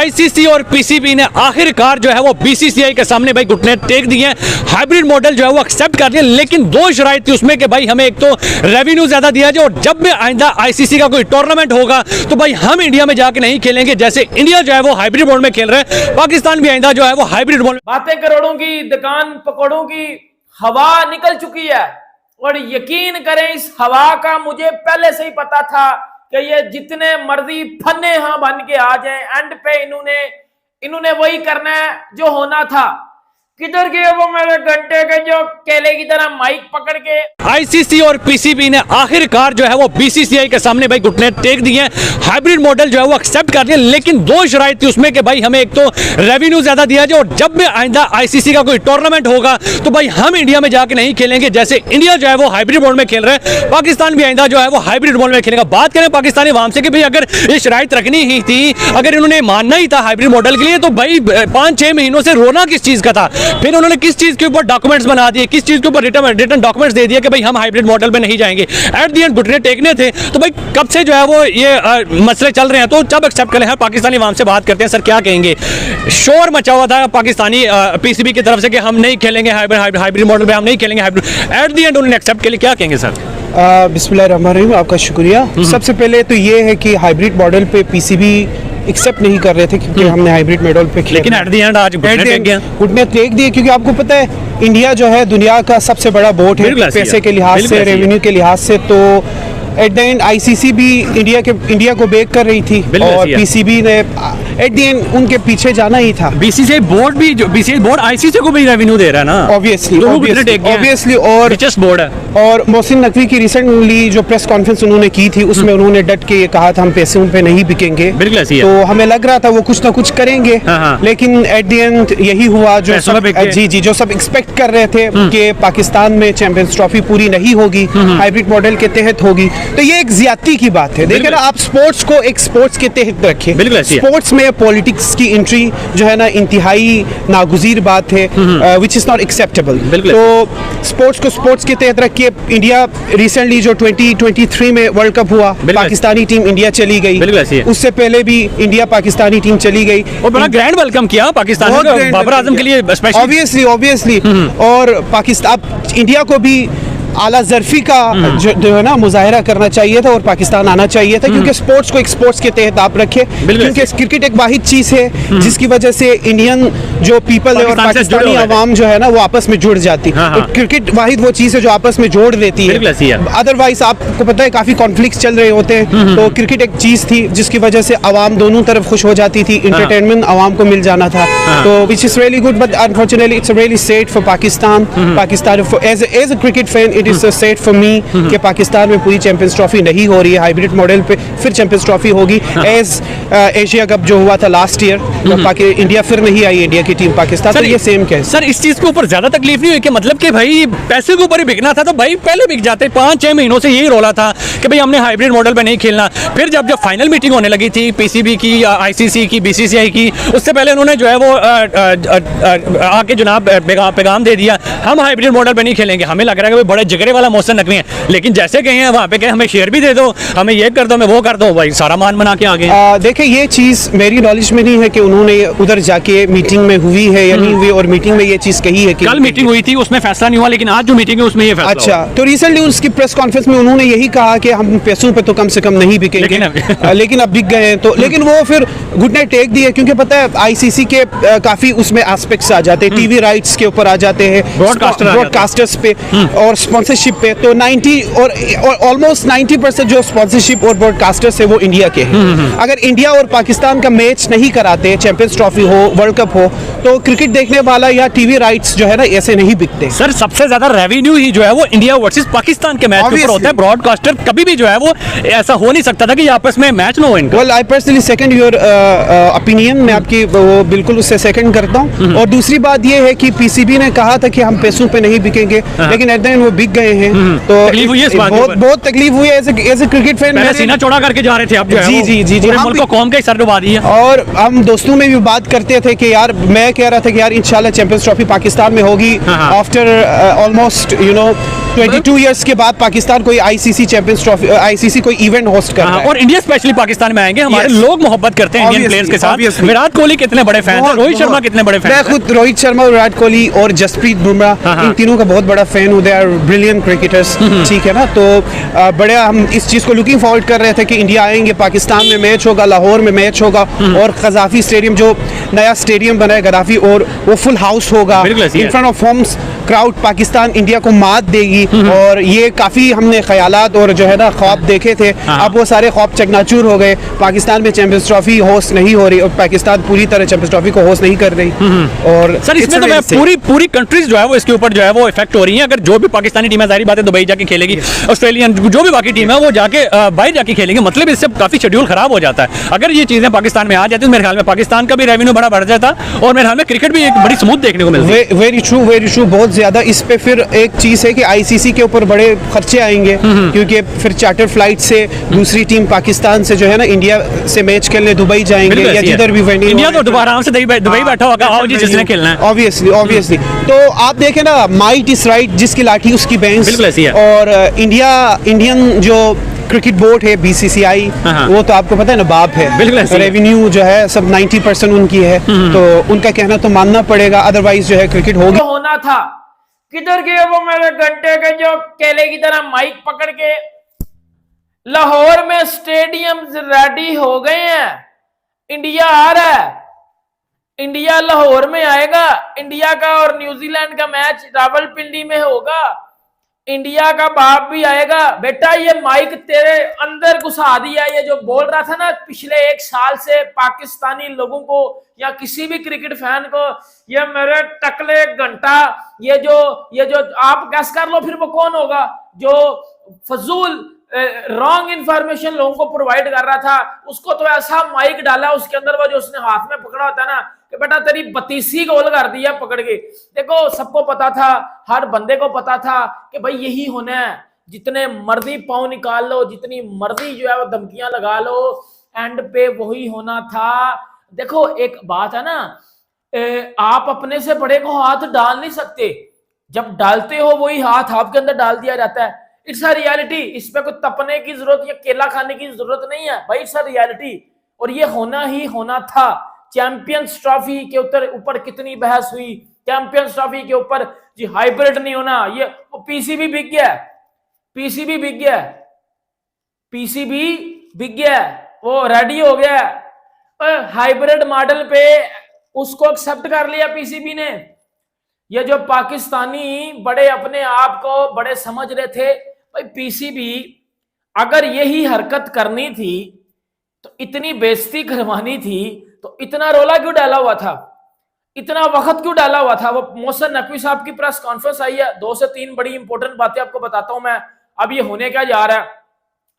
ICC और PCB ने आखिरकार जो है वो बीसीसीआई के सामने भाई घुटने टेक दिए हैं। हाइब्रिड मॉडल जो है वो एक्सेप्ट कर लिया, लेकिन दो शराइत थी उसमें कि भाई हमें एक तो रेवेन्यू ज्यादा दिया जाए और जब भी आइंदा आईसीसी का कोई टूर्नामेंट होगा तो भाई हम इंडिया में जाके नहीं खेलेंगे। जैसे इंडिया जो है वो हाइब्रिड मोड में खेल रहे हैं, पाकिस्तान भी आइंदा जो है वो हाइब्रिड मोड। बातें करोड़ों की, दुकान पकौड़ों की हवा निकल चुकी है और यकीन करें इस हवा का मुझे पहले से ही पता था कि ये जितने मर्जी फन्ने यहाँ बन के आ जाएं, एंड पे इन्होंने वही करना है जो होना था। किधर गए वो मेरे घंटे के जो केले की तरह माइक पकड़ के। आईसीसी और पीसीबी ने आखिरकार जो है वो बीसीसीआई के सामने भाई घुटने टेक दिए हैं। हाइब्रिड मॉडल जो है वो एक्सेप्ट कर लिया, लेकिन दो शराइत थी उसमें कि भाई हमें एक तो रेवेन्यू ज्यादा दिया जाए और जब भी आइंदा आईसीसी का कोई टूर्नामेंट होगा तो भाई हम इंडिया में जाके नहीं खेलेंगे। जैसे इंडिया जो है वो हाइब्रिड मोड में खेल रहे हैं, पाकिस्तान भी आइंदा जो है वो हाइब्रिड मोड में खेलेगा। बात करें पाकिस्तानी अवाम से कि भाई अगर ये शराइत रखनी ही थी, अगर इन्होंने मानना ही था हाइब्रिड मॉडल के लिए, तो भाई 5-6 महीनों से रोना किस चीज का था? फिर उन्होंने किस चीज के ऊपर डॉक्यूमेंट्स बना दिए, किस चीज के ऊपर रिटर्न डॉक्यूमेंट्स दे दिए कि भाई हम हाइब्रिड मॉडल में नहीं जाएंगे। एट दी एंड घुटने टेकने थे। तो भाई कब से जो है वो ये मसले चल रहे हैं, तो जब एक्सेप्ट करें। पाकिस्तानी अवाम से बात करते हैं, सर क्या कहेंगे? शोर मचा हुआ था पाकिस्तानी पीसीबी की तरफ से कि हम नहीं खेलेंगे हाइब्रिड मॉडल में, हम नहीं खेलेंगे हाइब्रिड। एट दी एंड उन्होंने एक्सेप्ट के लिए क्या कहेंगे सर? बिस्मिल्लाहिर्रहमानिर्रहीम, आपका शुक्रिया। सबसे पहले तो ये है कि हाइब्रिड मॉडल पे पीसीबी एक्सेप्ट नहीं कर रहे थे क्योंकि हमने हाइब्रिड मॉडल पे खेला, लेकिन एट द एंड आज घुटने टेक दिए क्योंकि आपको पता है इंडिया जो है दुनिया का सबसे बड़ा बोट है पैसे के लिहाज से, रेवेन्यू के लिहाज से। तो एट द एंड आईसीसी भी इंडिया को बेक कर रही थी और पीसीबी ने एट द एंड उनके पीछे जाना ही था। बीसीसीआई बोर्ड भी, जो बीसीसीआई बोर्ड आईसीसी को भी रेवेन्यू दे रहा है ना, ऑब्वियसली। और बोर्ड है। और मोहसिन नकवी की रिसेंटली जो प्रेस कॉन्फ्रेंस उन्होंने की थी उसमें उन्होंने डट के ये कहा था हम पैसे पे नहीं बिकेंगे। तो हमें लग रहा था वो कुछ ना कुछ करेंगे, लेकिन एट द एंड यही हुआ जो जो सब एक्सपेक्ट कर रहे थे कि पाकिस्तान में चैंपियंस ट्रॉफी पूरी नहीं होगी, हाइब्रिड मॉडल के तहत होगी। तो ये एक ज्यादती की बात है। देखिए ना, आप स्पोर्ट्स को एक स्पोर्ट्स के तहत रखें। स्पोर्ट्स में पॉलिटिक्स की एंट्री जो है ना इंतहाई नागुज़ीर बात है, विच इज नॉट एक्सेप्टेबल। तो स्पोर्ट्स को स्पोर्ट्स के तहत रखिए। इंडिया रिसेंटली जो 2023 में वर्ल्ड कप हुआ, पाकिस्तानी टीम इंडिया चली गई, उससे पहले भी इंडिया पाकिस्तानी टीम चली गई और बड़ा ग्रैंड वेलकम किया पाकिस्तान ने बाबर आजम के लिए, ऑब्वियसली। और पाकिस्तान इंडिया को भी आला ज़र्फ़ी का जो है ना मुजाहरा करना चाहिए था और पाकिस्तान आना चाहिए था, क्योंकि स्पोर्ट्स को एक स्पोर्ट्स के तहत आप रखें, क्योंकि क्रिकेट एक वाहिद चीज़ है जिसकी वजह से इंडियन जो पीपल है और पाकिस्तानी अवाम जो है ना वो आपस में जुड़ जाती है। तो क्रिकेट वाहिद वो चीज़ है जो आपस में जोड़ देती है। अदरवाइज आपको पता है काफ़ी कॉन्फ्लिक्ट चल रहे होते हैं। तो क्रिकेट एक चीज़ थी जिसकी वजह से अवाम दोनों तरफ खुश हो जाती थी, इंटरटेनमेंट अवाम को मिल जाना था। तो which is really good, but unfortunately it's really sad for Pakistan. As a cricket fan it is set for me कि पाकिस्तान में पूरी चैंपियंस ट्रॉफी नहीं हो रही है, हाइब्रिड मॉडल पे फिर चैंपियंस ट्रॉफी होगी। एज एशिया कप जो हुआ था लास्ट ईयर, इंडिया फिर नहीं आई, इंडिया की टीम पाकिस्तान। तो ये सेम केस। सर इस चीज के ऊपर ज्यादा तकलीफ नहीं हुई कि मतलब कि भाई पैसे के ऊपर ही बिकना था तो भाई पहले बिक जाते। 5-6 महीनों से यही रोला था कि भाई हमने हाइब्रिड मॉडल पे नहीं खेलना। फिर जब फाइनल मीटिंग होने लगी थी पीसीबी की, आईसीसी की, बीसीसीआई की, उससे पहले उन्होंने जो है वो आके जनाब पैगाम दे दिया हम हाइब्रिड मॉडल पे नहीं खेलेंगे। हमें लग रहा है कि बड़े जगरे वाला मोहसिन नकवी है, लेकिन जैसे कहे हैं वहाँ पे कहे हमें शेयर भी दे दो, हमें ये कर दो, हमें वो कर दो, भाई सारा मान बना के आ गए। देखिए ये चीज़ मेरी नॉलेज में नहीं है कि उन्होंने उधर जाके मीटिंग में हुई है या नहीं हुई, और मीटिंग में ये चीज़ कही है कि कल मीटिंग हुई थी उसमें फैसला नहीं हुआ, लेकिन आज जो मीटिंग है उसमें ये फैसला। अच्छा, तो रिसेंटली उसकी प्रेस कॉन्फ्रेंस में उन्होंने यही कहा कि हम पैसों पे तो कम से कम नहीं बिकेंगे, लेकिन अब बिक गए हैं। तो लेकिन वो फिर घुटने टेक दिए, क्योंकि पता है आईसीसी के काफी उसमें एस्पेक्ट्स आ जाते हैं, टीवी राइट्स के ऊपर आ जाते हैं, ब्रॉडकास्टर्स पे और स्पॉन्सरशिप पे। तो 90 और ऑलमोस्ट 90% जो स्पॉन्सरशिप और ब्रॉडकास्टर्स है वो इंडिया के हैं। अगर इंडिया और पाकिस्तान का मैच नहीं कराते, चैंपियंस ट्रॉफी हो, वर्ल्ड कप हो, तो क्रिकेट देखने वाला या टीवी राइट्स जो है ना ऐसे नहीं बिकते। सर सबसे ज्यादा रेवेन्यू ही जो है वो इंडिया वर्सेस पाकिस्तान के मैच के ऊपर होता है। ब्रॉडकास्टर कभी भी जो है वो ऐसा हो नहीं सकता था कि आपस में मैच ना हो इनका। Well I personally second your opinion, मैं आपकी वो बिल्कुल उससे सेकंड करता हूँ। और दूसरी बात ये है कि पीसीबी ने कहा था कि हम पैसों पे नहीं बिकेंगे, लेकिन एट द एंड वो बिक गए हैं। तो बहुत तकलीफ हुई है एज ए क्रिकेट फैन। सीना चौड़ा करके जा रहे थे आप जो है जी मुल्क को कौम के सर डुबा दिया। और हम दोस्तों में भी बात करते थे कि यार मैं कह रहा था कि यार इंशाल्लाह चैंपियंस ट्रॉफी पाकिस्तान में होगी आफ्टर ऑलमोस्ट 22 इयर्स के बाद पाकिस्तान कोई आईसीसी चैंपियंस ट्रॉफी, आईसीसी कोई इवेंट होस्ट कर रहा है। और इंडिया स्पेशली पाकिस्तान में आएंगे, हमारे लोग मोहब्बत करते हैं इंडियन प्लेयर्स के साथ। विराट कोहली कितने बड़े फैन हैं, रोहित शर्मा कितने बड़े फैन हैं। मैं खुद रोहित शर्मा, विराट कोहली और जसप्रीत बुमराह, इन तीनों का बहुत बड़ा फैन हूं। दे आर ब्रिलियंट क्रिकेटर्स, ठीक है ना। तो बड़े हम इस चीज़ को लुकिंग फॉरवर्ड कर रहे थे कि इंडिया आएंगे, पाकिस्तान में मैच होगा, लाहौर में मैच होगा, और गद्दाफी स्टेडियम जो नया स्टेडियम बना है गद्दाफी, और वो फुल हाउस होगा, in front of homes crowd, Pakistan India को मात देगी। और ये काफ़ी हमने ख्यालात और जो है ना ख्वाब देखे थे, अब वो सारे ख्वाब चकनाचूर हो गए। पाकिस्तान में चैंपियंस ट्रॉफी होस्ट नहीं हो रही, और पाकिस्तान पूरी तरह चैंपियंस ट्रॉफी को होस्ट नहीं कर रही। और सर इसमें तो मैं पूरी कंट्रीज जो है वो इसके ऊपर जो है वो इफेक्ट हो रही है। अगर जो भी पाकिस्तानी टीम है, जारी बात है दुबई जाके खेलेगी, ऑस्ट्रेलियन जो भी बाकी टीम है वो जाके बाहर जाके खेलेंगे, मतलब इससे काफी शेड्यूल खराब हो जाता है। अगर ये चीजें पाकिस्तान में आ जाती है, मेरे ख्याल में पाकिस्तान का भी रेवेन्यू बड़ा बढ़ जाता, और मेरे ख्याल में क्रिकेट भी एक बड़ी स्मूथ देखने को मिलती है। वेरी ट्रू, बहुत ज्यादा। इस पे फिर एक चीज है कि आईसीसी के ऊपर बड़े खर्चे आएंगे, क्योंकि फिर चार्टर फ्लाइट से दूसरी टीम पाकिस्तान से जो है ना इंडिया से मैच खेलने दुबई जाएंगे, या जिधर भी वेन्यू, इंडिया तो दोबारा आराम से दुबई बैठा होगा, आओ जी जिसने खेलना है। ऑब्वियसली। तो आप देखें ना, माइट इज राइट, जिसकी लाठी उसकी बैंस। बिल्कुल ऐसी है। और इंडियन जो क्रिकेट बोर्ड है बीसीसीआई, वो तो आपको पता है ना बाप है, रेवेन्यू जो है सब 90% उनकी है, तो उनका कहना तो मानना पड़ेगा, अदरवाइज जो है क्रिकेट होगी। होना था किधर गए वो मेरे घंटे के जो केले की तरह माइक पकड़ के। लाहौर में स्टेडियम रेडी हो गए हैं, इंडिया आ रहा है, इंडिया लाहौर में आएगा, इंडिया का और न्यूजीलैंड का मैच रावलपिंडी में होगा, इंडिया का बाप भी आएगा। बेटा ये माइक तेरे अंदर घुसा दिया, ये जो बोल रहा था ना पिछले 1 साल से पाकिस्तानी लोगों को या किसी भी क्रिकेट फैन को, ये मेरे टकले घंटा, ये जो आप गैस कर लो फिर वो कौन होगा जो फजूल रॉन्ग इंफॉर्मेशन लोगों को प्रोवाइड कर रहा था, उसको तो ऐसा माइक डाला उसके अंदर, वो जो उसने हाथ में पकड़ा होता है ना, कि बेटा तेरी बतीसी गोल कर दिया पकड़ के। देखो सबको पता था, हर बंदे को पता था कि भाई यही होना है, जितने मर्जी पाँव निकाल लो, जितनी मर्जी जो है वो धमकियां लगा लो, एंड पे वही होना था। देखो एक बात है ना, आप अपने से बड़े को हाथ डाल नहीं सकते, जब डालते हो वही हाथ आपके अंदर डाल दिया जाता है। इट्स अ रियलिटी, इस पे कोई तपने की जरूरत या केला खाने की जरूरत नहीं है भाई, इट्स अ रियलिटी। और ये होना ही होना था। चैंपियंस ट्रॉफी के ऊपर कितनी बहस हुई, चैंपियंस ट्रॉफी के ऊपर जी हाइब्रिड नहीं होना, ये पीसीबी बिक गया, पीसीबी बिक गया, पीसीबी बिक गया, वो रेडी हो गया, हाइब्रिड मॉडल पे उसको एक्सेप्ट कर लिया पीसीबी ने। ये जो पाकिस्तानी बड़े अपने आप को बड़े समझ रहे थे, भाई पीसीबी अगर यही हरकत करनी थी तो इतनी बेइज्जती करवानी थी, तो इतना रोला क्यों डाला हुआ था, इतना वक्त क्यों डाला हुआ था। वो मोहसिन नकवी साहब की प्रेस कॉन्फ्रेंस आई है, 2 से 3 बड़ी इंपॉर्टेंट बातें आपको बताता हूं मैं। अब ये होने क्या जा रहा है,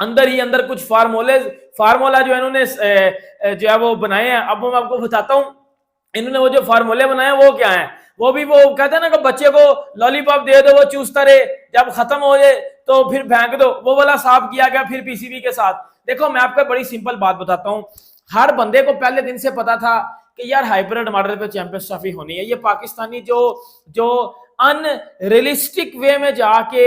अंदर ही अंदर कुछ फार्मूला जो इन्होंने जो है वो बनाए हैं, अब मैं आपको बताता हूं इन्होंने वो जो फार्मूले बनाए हैं वो क्या है। वो भी वो कहते हैं ना कि बच्चे को लॉलीपॉप दे दो वो चूसता रहे, जब खत्म हो जाए तो फिर फेंक दो, वो वाला साफ किया गया फिर पीसीबी के साथ। देखो मैं आपको बड़ी सिंपल बात बताता हूं, हर बंदे को पहले दिन से पता था कि यार हाइब्रिड मॉडल पे चैंपियंस ट्रॉफी होनी है। ये पाकिस्तानी जो अनरियलिस्टिक वे में जाके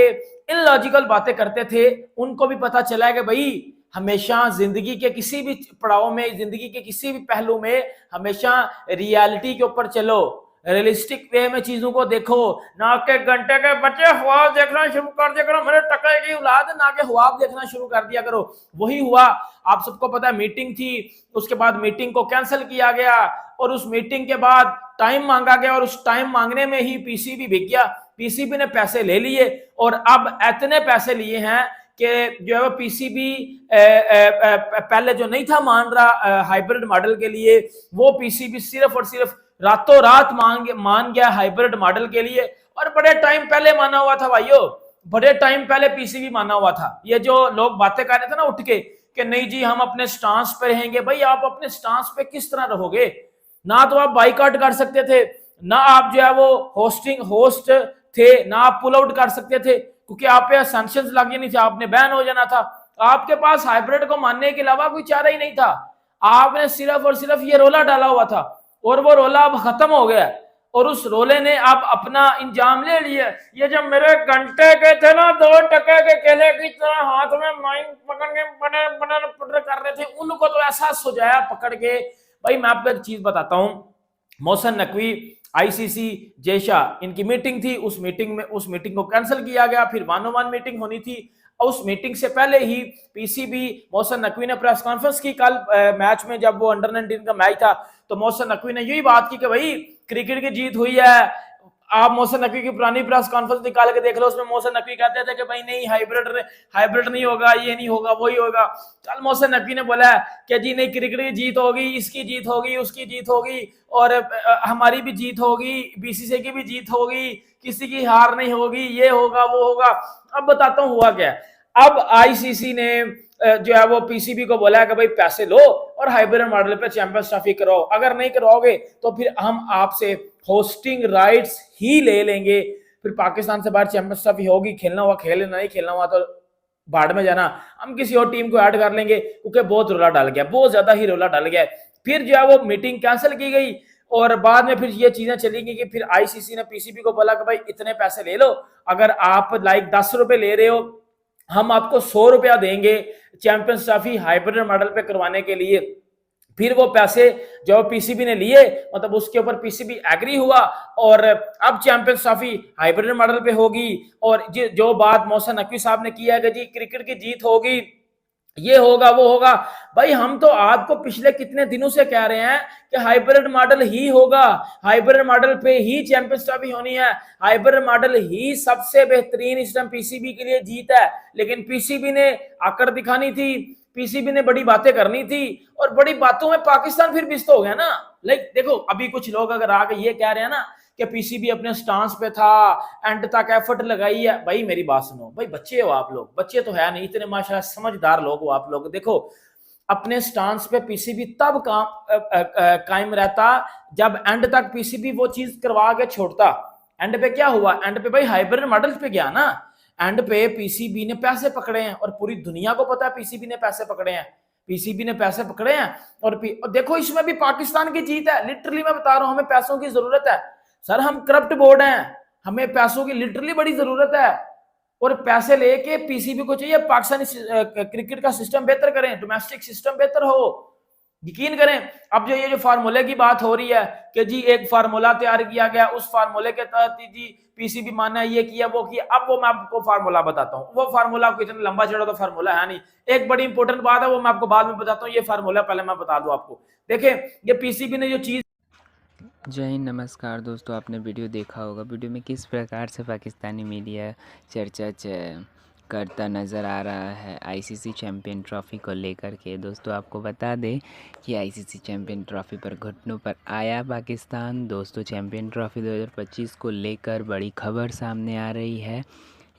इलॉजिकल बातें करते थे, उनको भी पता चला है कि भाई हमेशा जिंदगी के किसी भी पड़ाव में, जिंदगी के किसी भी पहलू में हमेशा रियलिटी के ऊपर चलो, रियलिस्टिक वे में चीजों को देखो, ना के घंटे के बच्चे ख्वाब देखना शुरू कर दिया करो, मेरे टकले की औलाद, ना के ख्वाब देखना शुरू कर दिया करो। वही हुआ, आप सबको पता है मीटिंग थी, उसके बाद मीटिंग को कैंसिल किया गया, और उस मीटिंग के बाद टाइम मांगा गया, और उस टाइम मांगने में ही पीसीबी बिक गया। पीसीबी ने पैसे ले लिए, और अब इतने पैसे लिए हैं कि जो है वो पीसीबी पहले जो नहीं था मान रहा हाइब्रिड मॉडल के लिए, वो पीसीबी सिर्फ और सिर्फ रातों रात मान गया हाइब्रिड मॉडल के लिए। और बड़े टाइम पहले माना हुआ था भाइयों, बड़े टाइम पहले पीसीबी माना हुआ था। ये जो लोग बातें कर रहे थे ना उठ के कि नहीं जी हम अपने स्टांस पे रहेंगे, भाई आप अपने स्टांस पे किस तरह रहोगे? ना तो आप बाइकआउट कर सकते थे, ना आप जो है वो होस्ट थे, ना आप पुल आउट कर सकते थे, क्योंकि आप पे सैंक्शंस लग जानी थी, आपने बैन हो जाना था। आपके पास हाइब्रिड को मानने के अलावा कोई चारा ही नहीं था। आपने सिर्फ और सिर्फ ये रोला डाला हुआ था, और वो रोला अब खत्म हो गया। और उस रोले ने अब अपना इंजाम ले लिया। ये जब मेरे घंटे के थे ना 2 टके के केले की तरह हाथ में माइंड पकड़ के पटर कर रहे थे, उनको तो ऐसा सुझाया पकड़ के। भाई मैं आपको एक चीज बताता हूं, मोहसिन नकवी, आईसीसी, जेशा, इनकी मीटिंग थी। उस मीटिंग को कैंसिल किया गया। फिर 1-on-1 मीटिंग होनी थी। उस मीटिंग से पहले ही पीसीबी, मोहसिन नकवी ने प्रेस कॉन्फ्रेंस की कल मैच में, जब वो अंडर-19 का मैच था, तो मोहसिन नकवी ने यही बात की कि भाई क्रिकेट की जीत हुई है। आप मोहसिन नकवी की पुरानी प्रेस कॉन्फ्रेंस निकाल के देख लो, उसमें मोहसिन नकवी कहते थे कि भाई नहीं, हाइब्रिड नहीं होगा, ये नहीं होगा, वही होगा। कल मोहसिन नकवी ने बोला कि जी नहीं, क्रिकेट की जीत होगी, इसकी जीत होगी, उसकी जीत होगी, और हमारी भी जीत होगी, बीसीसीआई की भी जीत होगी, किसी की हार नहीं होगी, ये होगा, वो होगा। अब बताता हूँ हुआ क्या। अब आईसीसी ने जो है वो पीसीबी को बोला है कि भाई पैसे लो और हाइब्रिड मॉडल पे चैंपियंस ट्रॉफी कराओ, अगर नहीं कराओगे तो फिर हम आपसे होस्टिंग राइट्स ही ले लेंगे। फिर पाकिस्तान से बाहर चैंपियंस ट्रॉफी होगी, खेलना हुआ खेले, नहीं खेलना हुआ तो भाड़ में जाना, हम किसी और टीम को ऐड कर लेंगे, क्योंकि बहुत रोला डाल गया, बहुत ज्यादा ही रोला डाल गया। फिर जो है वो मीटिंग कैंसिल की गई और बाद में फिर ये चीजें चली गई कि फिर आईसीसी ने पीसीबी को बोला कि भाई इतने पैसे ले लो, अगर आप 10 रुपए ले रहे हो, हम आपको 100 रुपया देंगे चैंपियंस ट्रॉफी हाइब्रिड मॉडल पे करवाने के लिए। फिर वो पैसे जो पीसीबी ने लिए, मतलब उसके ऊपर पीसीबी एग्री हुआ और अब चैंपियंस ट्रॉफी हाइब्रिड मॉडल पे होगी। और जो बात मोहसिन नकवी साहब ने किया है कि जी क्रिकेट की जीत होगी, ये होगा, वो होगा, भाई हम तो आपको पिछले कितने दिनों से कह रहे हैं कि हाइब्रिड मॉडल ही होगा, हाइब्रिड मॉडल पे ही चैंपियंस ट्रॉफी होनी है, हाइब्रिड मॉडल ही सबसे बेहतरीन इस टाइम पीसीबी के लिए जीत है। लेकिन पीसीबी ने आकर दिखानी थी, पीसीबी ने बड़ी बातें करनी थी, और बड़ी बातों में पाकिस्तान फिर बिस्त हो गया ना। लाइक देखो, अभी कुछ लोग अगर आके ये कह रहे हैं ना कि पीसीबी अपने स्टांस पे था, एंड तक एफर्ट लगाई है, भाई मेरी बात सुनो, भाई बच्चे हो आप लोग, बच्चे तो है नहीं, इतने माशाल्लाह समझदार लोग हो आप लोग। देखो, अपने स्टांस पे पीसीबी तब कायम रहता जब एंड तक पीसीबी वो चीज करवा के छोड़ता। एंड पे क्या हुआ, एंड पे भाई हाइब्रिड मॉडल पे गया ना, एंड पे पीसीबी ने पैसे पकड़े हैं और पूरी दुनिया को पता है पीसीबी ने पैसे पकड़े हैं, पीसीबी ने पैसे पकड़े हैं। और देखो इसमें भी पाकिस्तान की जीत है, लिटरली मैं बता रहा हूं, हमें पैसों की जरूरत है सर, हम करप्ट बोर्ड हैं, हमें पैसों की लिटरली बड़ी जरूरत है। और पैसे लेके पीसीबी को चाहिए पाकिस्तानी क्रिकेट का सिस्टम बेहतर करें, डोमेस्टिक सिस्टम बेहतर हो, यकीन करें। अब जो ये जो फार्मूले की बात हो रही है कि जी एक फार्मूला तैयार किया गया, उस फार्मूले के तहत जी पीसीबी माना ये किया, वो किया, अब वो मैं आपको फार्मूला बताता हूँ। वो फार्मूला को इतना लंबा चढ़ा तो फार्मूला है नहीं, एक बड़ी इंपॉर्टेंट बात है वो मैं आपको बाद में बताता हूँ, ये फार्मूला पहले मैं बता दूं आपको। देखें, ये पीसीबी ने जो चीज। जय हिंद, नमस्कार दोस्तों। आपने वीडियो देखा होगा, वीडियो में किस प्रकार से पाकिस्तानी मीडिया चर्चा करता नज़र आ रहा है आईसीसी चैम्पियन ट्रॉफ़ी को लेकर के। दोस्तों आपको बता दें कि आईसीसी चैम्पियन ट्रॉफ़ी पर घुटनों पर आया पाकिस्तान। दोस्तों चैम्पियन ट्रॉफ़ी 2025 को लेकर बड़ी खबर सामने आ रही है।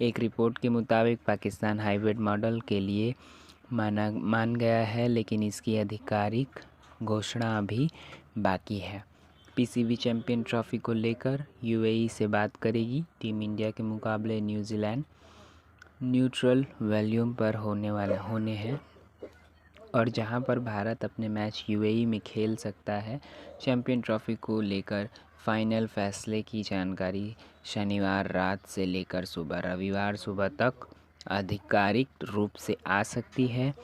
एक रिपोर्ट के मुताबिक पाकिस्तान हाइब्रिड मॉडल के लिए मान गया है, लेकिन इसकी आधिकारिक घोषणा अभी बाकी है। पीसीबी चैम्पियन ट्रॉफ़ी को लेकर यूएई से बात करेगी। टीम इंडिया के मुकाबले न्यूजीलैंड न्यूट्रल वॉल्यूम पर होने हैं और जहां पर भारत अपने मैच यूएई में खेल सकता है। चैम्पियन ट्रॉफ़ी को लेकर फाइनल फैसले की जानकारी शनिवार रात से लेकर रविवार सुबह तक आधिकारिक रूप से आ सकती है।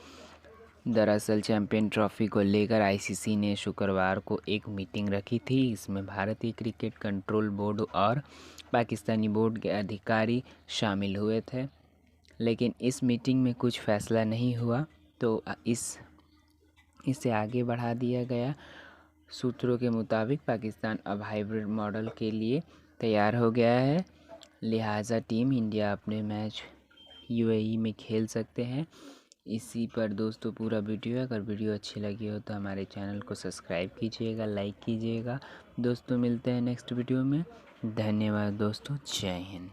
दरअसल चैम्पियन ट्रॉफ़ी को लेकर आईसीसी ने शुक्रवार को एक मीटिंग रखी थी। इसमें भारतीय क्रिकेट कंट्रोल बोर्ड और पाकिस्तानी बोर्ड के अधिकारी शामिल हुए थे, लेकिन इस मीटिंग में कुछ फैसला नहीं हुआ, तो इसे आगे बढ़ा दिया गया। सूत्रों के मुताबिक पाकिस्तान अब हाइब्रिड मॉडल के लिए तैयार हो गया है, लिहाजा टीम इंडिया अपने मैच यूएई में खेल सकते हैं। इसी पर दोस्तों पूरा वीडियो है। अगर वीडियो अच्छी लगी हो तो हमारे चैनल को सब्सक्राइब कीजिएगा, लाइक कीजिएगा। दोस्तों मिलते हैं नेक्स्ट वीडियो में। धन्यवाद दोस्तों, जय हिंद।